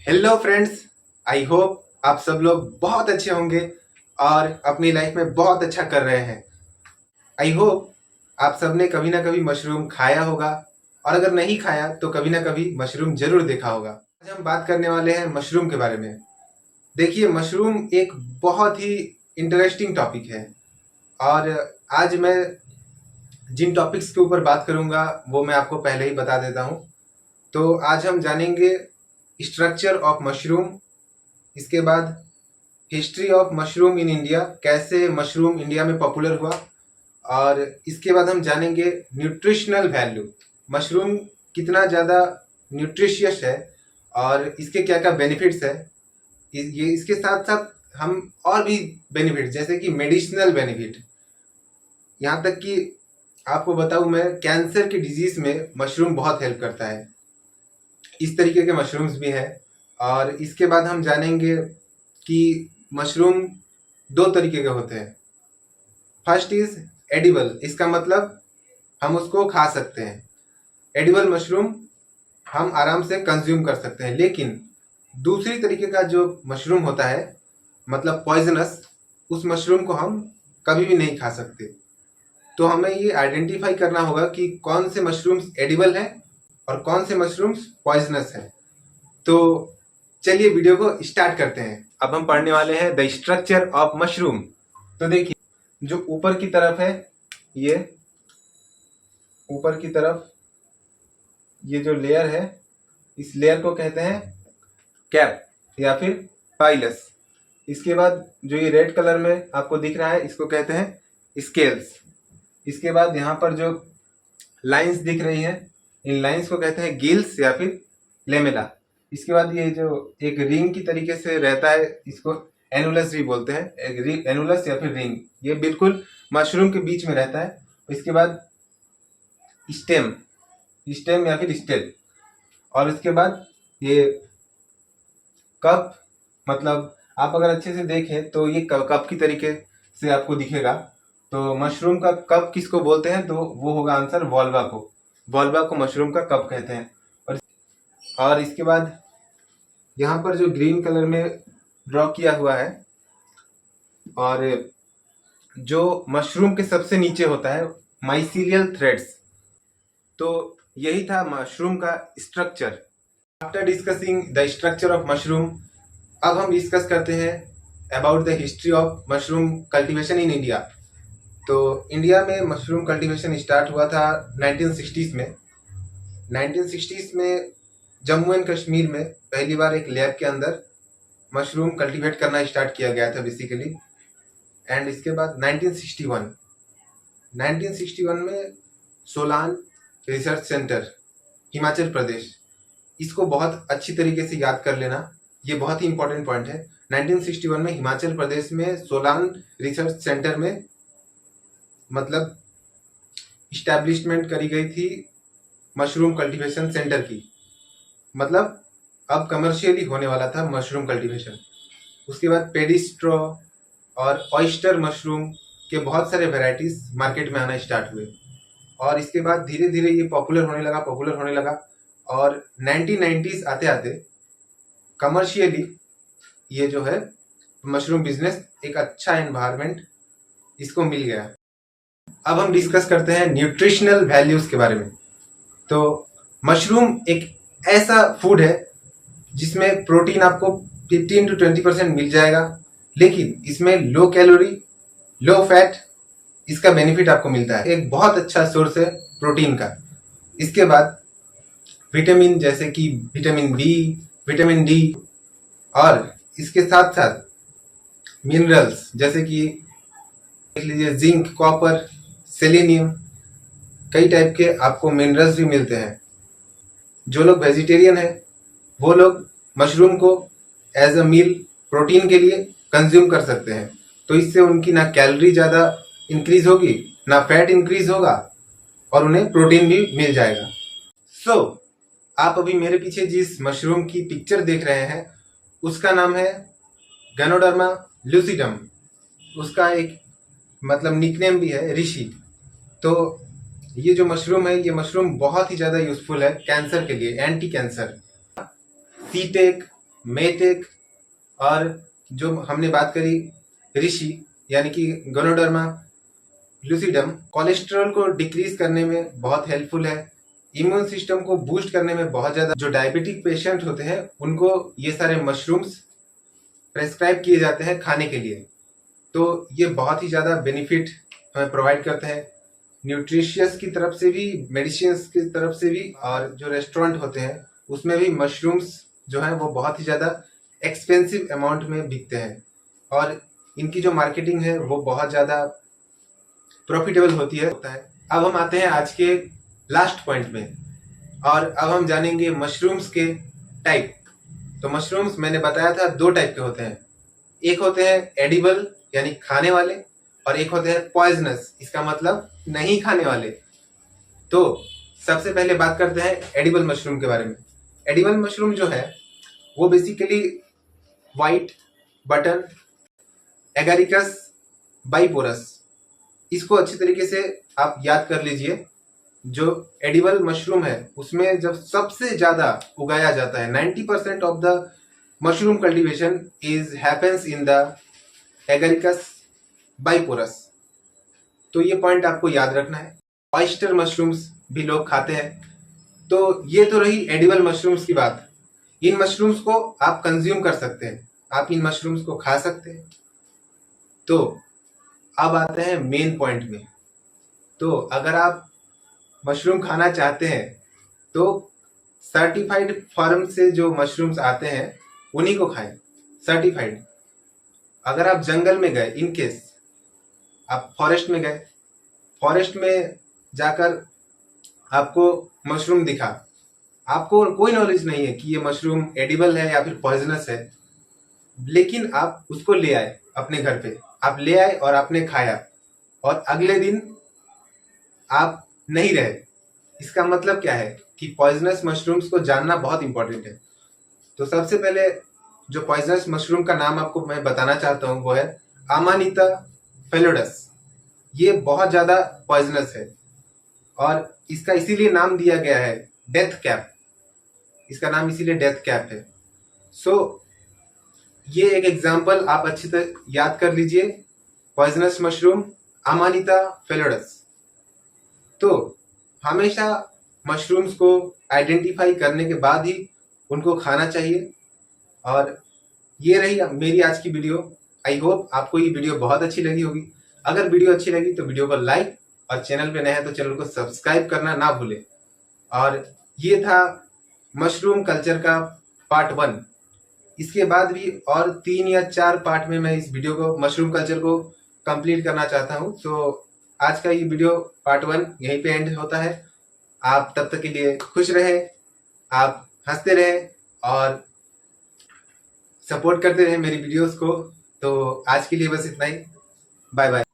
Hello friends. I hope आप सब लोग बहुत अच्छे होंगे और अपनी लाइफ में बहुत अच्छा कर रहे हैं। आई होप आप सब ने कभी ना कभी मशरूम खाया होगा और अगर नहीं खाया तो कभी ना कभी मशरूम जरूर देखा होगा। आज हम बात करने वाले हैं मशरूम के बारे में। देखिए, मशरूम एक बहुत ही इंटरेस्टिंग टॉपिक है और आज मैं जिन टॉपिक्स के ऊपर बात करूंगा वो मैं आपको पहले ही बता देता हूं। तो आज हम जानेंगे स्ट्रक्चर ऑफ मशरूम, इसके बाद history of mushroom in India, कैसे मशरूम इंडिया में पॉपुलर हुआ, और इसके बाद हम जानेंगे न्यूट्रिशनल वैल्यू, मशरूम कितना ज़्यादा न्यूट्रिशियस है और इसके क्या क्या बेनिफिट्स है। ये इसके साथ साथ हम और भी बेनिफिट जैसे कि मेडिसिनल बेनिफिट, यहाँ तक कि आपको बताऊं मैं, कैंसर की डिजीज में मशरूम बहुत हेल्प करता है। इस तरीके के मशरूम्स भी हैं। और इसके बाद हम जानेंगे कि मशरूम दो तरीके के होते हैं। फर्स्ट इज एडिबल, इसका मतलब हम उसको खा सकते हैं। एडिबल मशरूम हम आराम से कंज्यूम कर सकते हैं, लेकिन दूसरी तरीके का जो मशरूम होता है मतलब पॉइजनस, उस मशरूम को हम कभी भी नहीं खा सकते। तो हमें ये आइडेंटिफाई करना होगा कि कौन से मशरूम्स एडिबल हैं और कौन से मशरूम्स पॉइजनस हैं। तो चलिए वीडियो को स्टार्ट करते हैं। अब हम पढ़ने वाले हैं द स्ट्रक्चर ऑफ मशरूम। तो देखिए, जो ऊपर की तरफ है, ये ऊपर की तरफ ये जो लेयर है, इस लेयर को कहते हैं कैप या फिर पाइलस। इसके बाद जो ये रेड कलर में आपको दिख रहा है, इसको कहते हैं स्केल्स। इसके बाद यहाँ पर जो लाइंस दिख रही है, इन लाइंस को कहते हैं गिल्स या फिर लेमेला। इसके बाद ये जो एक रिंग की तरीके से रहता है, इसको एनुलस भी बोलते हैं, एनुलस या फिर रिंग, ये बिल्कुल मशरूम के बीच में रहता है। इसके बाद स्टेम, स्टेम या फिर स्टेल, और उसके बाद ये कप, मतलब आप अगर अच्छे से देखें तो ये कप की तरीके से आपको दिखेगा। तो मशरूम का कप किसको बोलते हैं, तो वो होगा आंसर वॉल्वा को। वॉल्वा को मशरूम का कप कहते हैं। और इसके बाद यहाँ पर जो ग्रीन कलर में ड्रॉ किया हुआ है, और जो मशरूम के सबसे नीचे होता है माइसीलियल थ्रेड्स। तो यही था मशरूम का structure. After discussing the structure of mushroom, अब हम डिस्कस करते हैं about the history of mushroom cultivation in India. तो इंडिया में मशरूम कल्टीवेशन स्टार्ट हुआ था 1960s में। 1960s में जम्मू एंड कश्मीर में पहली बार एक लैब के अंदर मशरूम कल्टीवेट करना स्टार्ट किया गया था बेसिकली। एंड इसके बाद 1961 में सोलान रिसर्च सेंटर, हिमाचल प्रदेश, इसको बहुत अच्छी तरीके से याद कर लेना, ये बहुत ही इंपॉर्टेंट पॉइंट है। 1961 में हिमाचल प्रदेश में सोलान रिसर्च सेंटर में मतलब इस्टेब्लिशमेंट करी गई थी मशरूम कल्टीवेशन सेंटर की। मतलब अब कमर्शियली होने वाला था मशरूम कल्टीवेशन। उसके बाद पेडिस्ट्रो और ऑयस्टर मशरूम के बहुत सारे वेराइटीज मार्केट में आना स्टार्ट हुए, और इसके बाद धीरे धीरे ये पॉपुलर होने लगा। और 1990s आते आते कमर्शियली ये जो है मशरूम बिजनेस एक अच्छा एनवायरनमेंट इसको मिल गया। अब हम डिस्कस करते हैं न्यूट्रिशनल वैल्यूज के बारे में। तो मशरूम एक ऐसा फूड है जिसमें प्रोटीन आपको 15 to 20% मिल जाएगा, लेकिन इसमें लो कैलोरी, लो फैट, इसका बेनिफिट आपको मिलता है। एक बहुत अच्छा सोर्स है प्रोटीन का। इसके बाद विटामिन जैसे कि विटामिन बी, विटामिन डी, और इसके साथ साथ मिनरल्स जैसे कि देख लीजिए जिंक, कॉपर, सेलेनियम, कई टाइप के आपको मिनरल्स भी मिलते हैं। जो लोग वेजिटेरियन हैं वो लोग मशरूम को एज अ मील प्रोटीन के लिए कंज्यूम कर सकते हैं। तो इससे उनकी ना कैलोरी ज़्यादा इंक्रीज होगी, ना फैट इंक्रीज होगा, और उन्हें प्रोटीन भी मिल जाएगा। सो आप अभी मेरे पीछे जिस मशरूम की पिक्चर देख रहे हैं उसका नाम है गैनोडर्मा लूसिडम। उसका एक मतलब निकनेम भी है ऋषि। तो ये जो मशरूम है, ये मशरूम बहुत ही ज़्यादा यूजफुल है कैंसर के लिए, एंटी कैंसर। सीटेक, मेटेक और जो हमने बात करी ऋषि यानी कि गोनोडर्मा लूसिडम कोलेस्ट्रॉल को डिक्रीज करने में बहुत हेल्पफुल है। इम्यून सिस्टम को बूस्ट करने में बहुत ज्यादा, जो डायबिटिक पेशेंट होते हैं उनको ये सारे मशरूम्स प्रेस्क्राइब किए जाते हैं खाने के लिए। तो ये बहुत ही ज्यादा बेनिफिट हमें प्रोवाइड करते हैं, न्यूट्रिशियस की तरफ से भी, मेडिसिन की तरफ से भी। और जो रेस्टोरेंट होते हैं उसमें भी मशरूम्स जो है वो बहुत ही ज्यादा एक्सपेंसिव अमाउंट में बिकते हैं और इनकी जो मार्केटिंग है वो बहुत ज्यादा प्रॉफिटेबल होती है। अब हम आते हैं आज के लास्ट पॉइंट में और अब हम जानेंगे मशरूम्स के टाइप। तो मशरूम्स मैंने बताया था दो टाइप के होते हैं, एक होते हैं एडिबल यानी खाने वाले और एक होते हैं पॉइजनस, इसका मतलब नहीं खाने वाले। तो सबसे पहले बात करते हैं एडिबल मशरूम के बारे में। एडिबल मशरूम जो है वो बेसिकली व्हाइट बटन एगारिकस बाइपोरस, इसको अच्छी तरीके से आप याद कर लीजिए। जो एडिबल मशरूम है उसमें जब सबसे ज्यादा उगाया जाता है, 90% of the mushroom cultivation is happens in the Agaricus bisporus. तो ये पॉइंट आपको याद रखना है। ऑयस्टर मशरूम्स भी लोग खाते हैं। तो ये तो रही एडिबल मशरूम्स की बात। इन मशरूम्स को आप कंज्यूम कर सकते हैं, आप इन मशरूम्स को खा सकते हैं। तो अब आते हैं मेन पॉइंट में। तो अगर आप मशरूम खाना चाहते हैं तो सर्टिफाइड फार्म से जो मशरूम्स आते हैं उन्हीं को खाएं, सर्टिफाइड। अगर आप जंगल में गए, इन केस आप फॉरेस्ट में गए, फॉरेस्ट में जाकर आपको मशरूम दिखा, आपको कोई नॉलेज नहीं है कि ये मशरूम एडिबल है या फिर पॉइजनस है, लेकिन आप उसको ले आए अपने घर पे, आप ले आए और आपने खाया और अगले दिन आप नहीं रहे, इसका मतलब क्या है कि पॉइजनस मशरूम्स को जानना बहुत इंपॉर्टेंट है। तो सबसे पहले जो पॉइजनस मशरूम का नाम आपको मैं बताना चाहता हूं वो है अमानिता फेलोडस। ये बहुत ज्यादा पॉइजनस है और इसका इसीलिए नाम दिया गया है डेथ कैप, इसका नाम इसीलिए डेथ कैप है। सो ये एक एग्जाम्पल आप अच्छी तरह याद कर लीजिए, पॉइजनस मशरूम अमानिता फेलोडस। तो हमेशा मशरूम्स को आइडेंटिफाई करने के बाद ही उनको खाना चाहिए। और ये रही मेरी आज की वीडियो। आई होप आपको ये वीडियो बहुत अच्छी लगी होगी। अगर वीडियो अच्छी लगी तो वीडियो को लाइक और चैनल पे नए हैं तो चैनल को सब्सक्राइब करना ना भूलें। और ये था मशरूम कल्चर का पार्ट 1। इसके बाद भी और 3 या 4 पार्ट में मैं इस वीडियो को, मशरूम कल्चर को कंप्लीट करना चाहता हूँ। तो आज का ये वीडियो पार्ट 1 यहीं पे एंड होता है। आप तब तक के लिए खुश रहे, आप हंसते रहे और सपोर्ट करते रहे मेरी वीडियोस को। तो आज के लिए बस इतना ही। Bye bye.